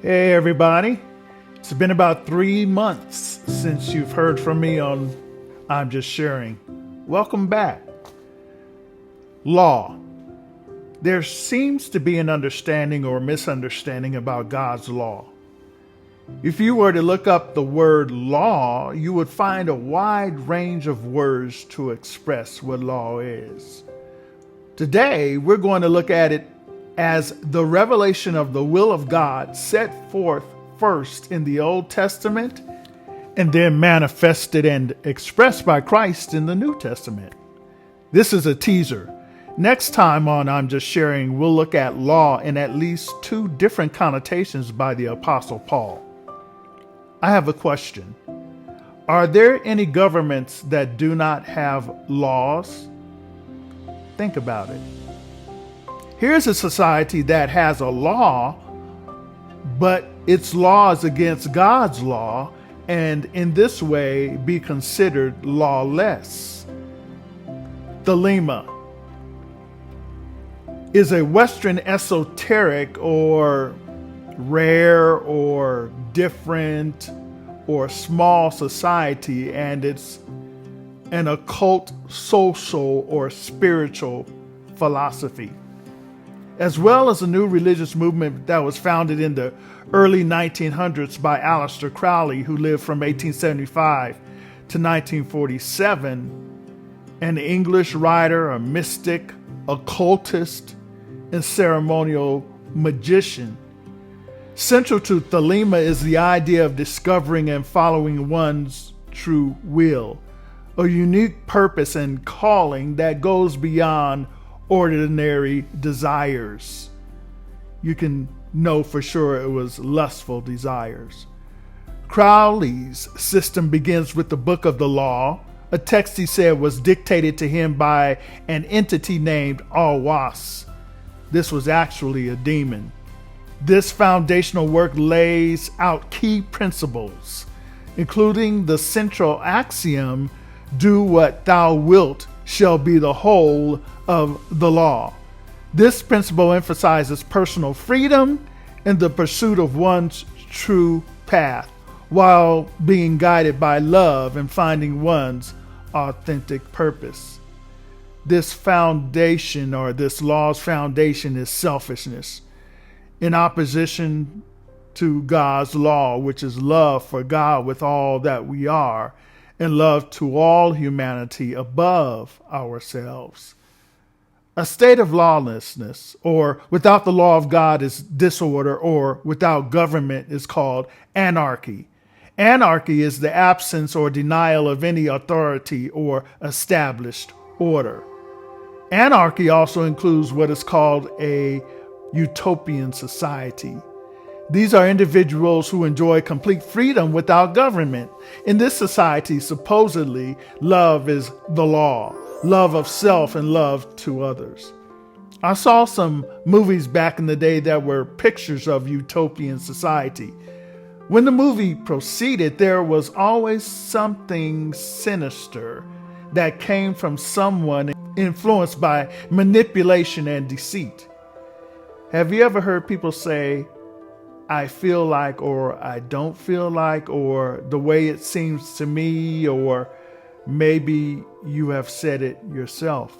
Hey everybody, it's been about 3 months since you've heard from me on I'm Just Sharing. Welcome back. Law. There seems to be an understanding or misunderstanding about God's law. If you were to look up the word law, you would find a wide range of words to express what law is. Today, we're going to look at it as the revelation of the will of God set forth first in the Old Testament and then manifested and expressed by Christ in the New Testament. This is a teaser. Next time on I'm Just Sharing, we'll look at law in at least 2 different connotations by the Apostle Paul. I have a question. Are there any governments that do not have laws? Think about it. Here's a society that has a law, but its law is against God's law, and in this way be considered lawless. Thelema is a Western esoteric or rare or different or small society, and it's an occult, social, or spiritual philosophy, as well as a new religious movement that was founded in the early 1900s by Aleister Crowley, who lived from 1875 to 1947, an English writer, a mystic, occultist, and ceremonial magician. Central to Thelema is the idea of discovering and following one's true will, a unique purpose and calling that goes beyond ordinary desires. You can know for sure it was lustful desires. Crowley's system begins with the Book of the Law, a text he said was dictated to him by an entity named Alwas. This was actually a demon. This foundational work lays out key principles, including the central axiom, "Do what thou wilt shall be the whole of the law." This principle emphasizes personal freedom and the pursuit of one's true path, while being guided by love and finding one's authentic purpose. This foundation, or this law's foundation, is selfishness, in opposition to God's law, which is love for God with all that we are, and love to all humanity above ourselves. A state of lawlessness, or without the law of God, is disorder, or without government is called anarchy. Anarchy is the absence or denial of any authority or established order. Anarchy also includes what is called a utopian society. These are individuals who enjoy complete freedom without government. In this society, supposedly, love is the law, love of self and love to others. I saw some movies back in the day that were pictures of utopian society. When the movie proceeded, there was always something sinister that came from someone influenced by manipulation and deceit. Have you ever heard people say, "I feel like," or "I don't feel like," or "the way it seems to me," or maybe you have said it yourself?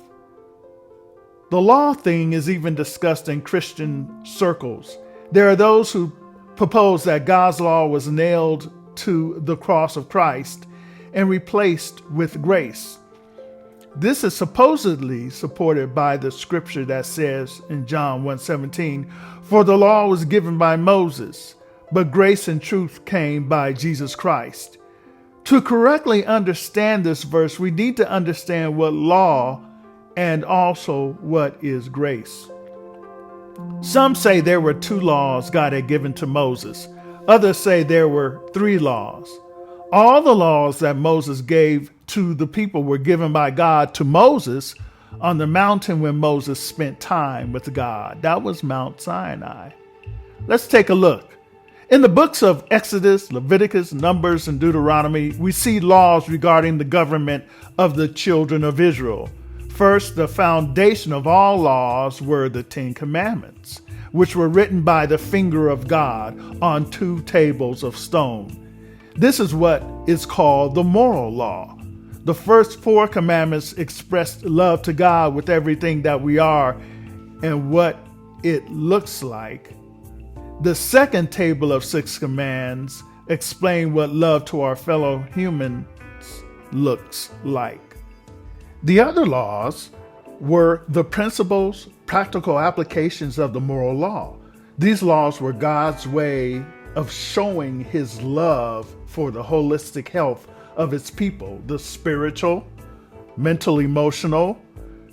The law thing is even discussed in Christian circles. There are those who propose that God's law was nailed to the cross of Christ and replaced with grace. This is supposedly supported by the scripture that says in John 1:17, "For the law was given by Moses, but grace and truth came by Jesus Christ." To correctly understand this verse, we need to understand what law and also what is grace. Some say there were 2 laws God had given to Moses. Others say there were 3 laws. All the laws that Moses gave to the people were given by God to Moses on the mountain when Moses spent time with God. That was Mount Sinai. Let's take a look. In the books of Exodus, Leviticus, Numbers, and Deuteronomy, we see laws regarding the government of the children of Israel. First, the foundation of all laws were the 10 Commandments, which were written by the finger of God on 2 tables of stone. This is what is called the moral law. The first 4 commandments express love to God with everything that we are and what it looks like. The second table of 6 commands explain what love to our fellow humans looks like. The other laws were the principles, practical applications of the moral law. These laws were God's way of showing his love for the holistic health of its people, the spiritual, mental, emotional,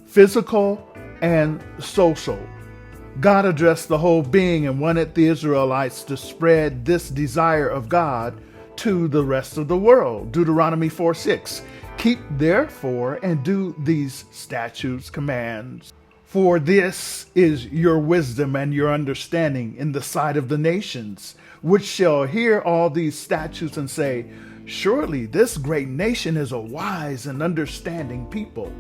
physical, and social. God addressed the whole being and wanted the Israelites to spread this desire of God to the rest of the world. Deuteronomy 4:6. Keep therefore and do these statutes, commands, for this is your wisdom and your understanding in the sight of the nations, which shall hear all these statutes and say, surely this great nation is a wise and understanding people.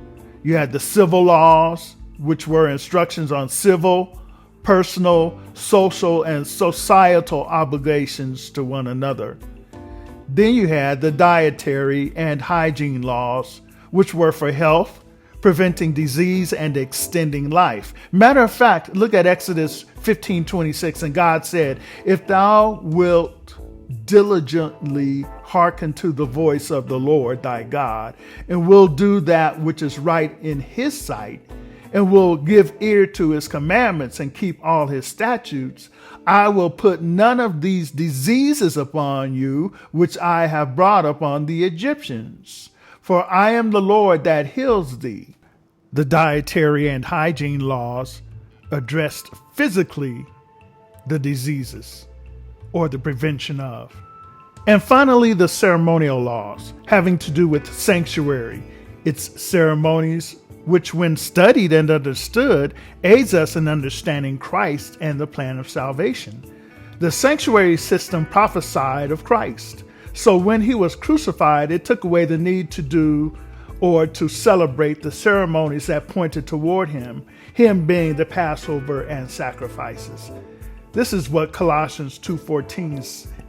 You had the civil laws, which were instructions on civil, personal, social, and societal obligations to one another. Then you had the dietary and hygiene laws, which were for health, preventing disease, and extending life. Matter of fact, look at Exodus 15:26, and God said, if thou wilt diligently hearken to the voice of the Lord thy God, and will do that which is right in his sight, and will give ear to his commandments and keep all his statutes, I will put none of these diseases upon you, which I have brought upon the Egyptians. For I am the Lord that heals thee. The dietary and hygiene laws addressed physically the diseases or the prevention of. And finally, the ceremonial laws having to do with sanctuary, its ceremonies, which when studied and understood, aids us in understanding Christ and the plan of salvation. The sanctuary system prophesied of Christ. So when he was crucified, it took away the need to do or to celebrate the ceremonies that pointed toward him being the Passover and sacrifices. This is what Colossians 2:14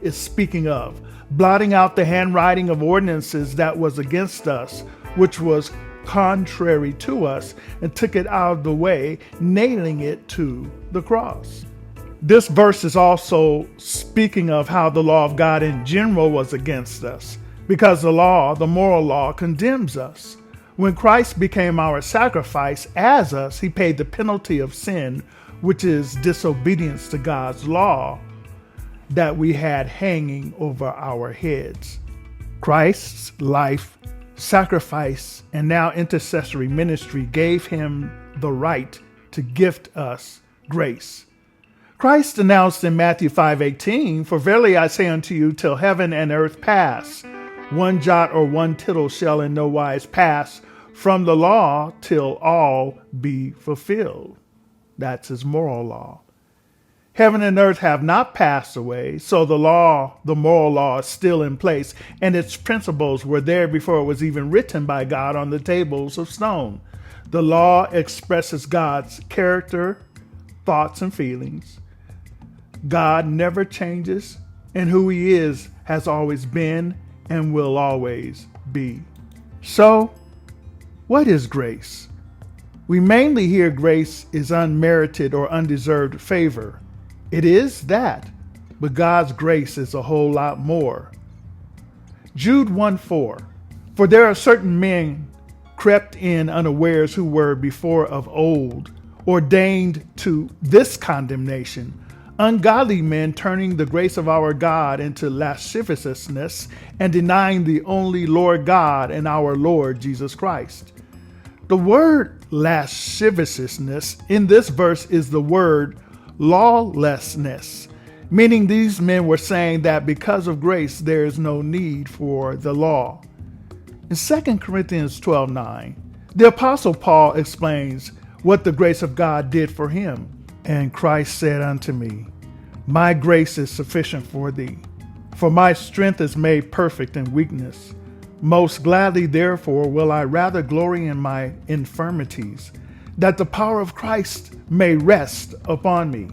is speaking of, blotting out the handwriting of ordinances that was against us, which was contrary to us, and took it out of the way, nailing it to the cross. This verse is also speaking of how the law of God in general was against us, because the law, the moral law, condemns us. When Christ became our sacrifice as us, he paid the penalty of sin, which is disobedience to God's law that we had hanging over our heads. Christ's life, sacrifice, and now intercessory ministry gave him the right to gift us grace. Christ announced in Matthew 5:18, for verily I say unto you, till heaven and earth pass, one jot or one tittle shall in no wise pass from the law till all be fulfilled. That's his moral law. Heaven and earth have not passed away, so the law, the moral law, is still in place, and its principles were there before it was even written by God on the tables of stone. The law expresses God's character, thoughts, and feelings. God never changes, and who he is has always been and will always be. So, what is grace? We mainly hear grace is unmerited or undeserved favor. It is that, but God's grace is a whole lot more. Jude 1:4, for there are certain men crept in unawares who were before of old ordained to this condemnation, ungodly men turning the grace of our God into lasciviousness and denying the only Lord God and our Lord Jesus Christ. The word lasciviousness in this verse is the word lawlessness, meaning these men were saying that because of grace there is no need for the law. In 2 Corinthians 12:9, the Apostle Paul explains what the grace of God did for him. And Christ said unto me, my grace is sufficient for thee, for my strength is made perfect in weakness. Most gladly, therefore, will I rather glory in my infirmities, that the power of Christ may rest upon me.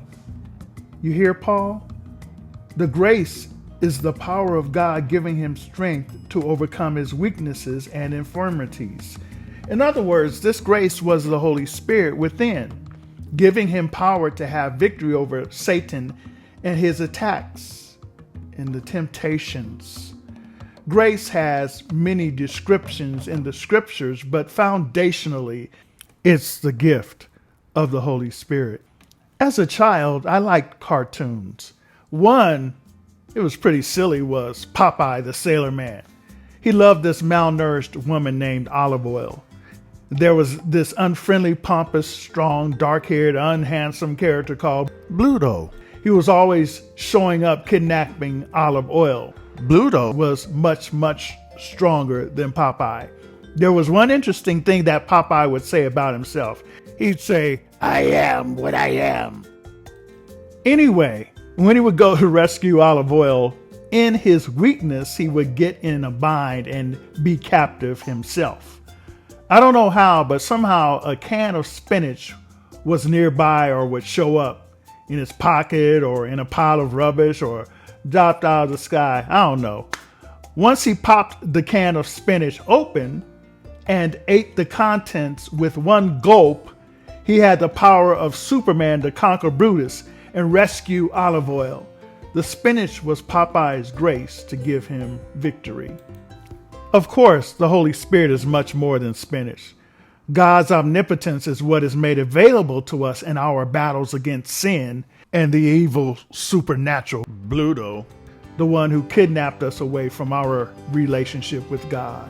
You hear, Paul? The grace is the power of God giving him strength to overcome his weaknesses and infirmities. In other words, this grace was the Holy Spirit within, giving him power to have victory over Satan and his attacks and the temptations. Grace has many descriptions in the scriptures, but foundationally, it's the gift of the Holy Spirit. As a child, I liked cartoons. One, it was pretty silly, was Popeye the Sailor Man. He loved this malnourished woman named Olive Oil. There was this unfriendly, pompous, strong, dark-haired, unhandsome character called Bluto. He was always showing up kidnapping Olive Oil. Bluto was much, much stronger than Popeye. There was one interesting thing that Popeye would say about himself. He'd say, "I am what I am." Anyway, when he would go to rescue Olive Oil, in his weakness, he would get in a bind and be captive himself. I don't know how, but somehow a can of spinach was nearby or would show up in his pocket or in a pile of rubbish or dropped out of the sky. I don't know. Once he popped the can of spinach open and ate the contents with one gulp, he had the power of Superman to conquer Brutus and rescue Olive Oil. The spinach was Popeye's grace to give him victory. Of course, the Holy Spirit is much more than spinach. God's omnipotence is what is made available to us in our battles against sin and the evil supernatural Bluto, the one who kidnapped us away from our relationship with God.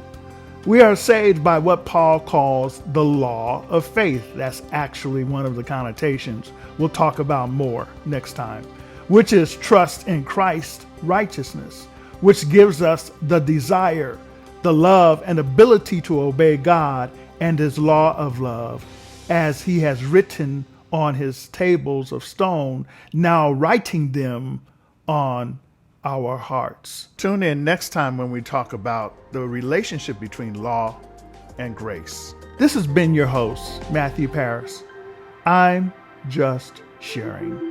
We are saved by what Paul calls the law of faith. That's actually one of the connotations we'll talk about more next time, which is trust in Christ's righteousness, which gives us the desire, the love, and ability to obey God and his law of love, as he has written on his tables of stone, now writing them on our hearts. Tune in next time when we talk about the relationship between law and grace. This has been your host, Matthew Paris. I'm just sharing.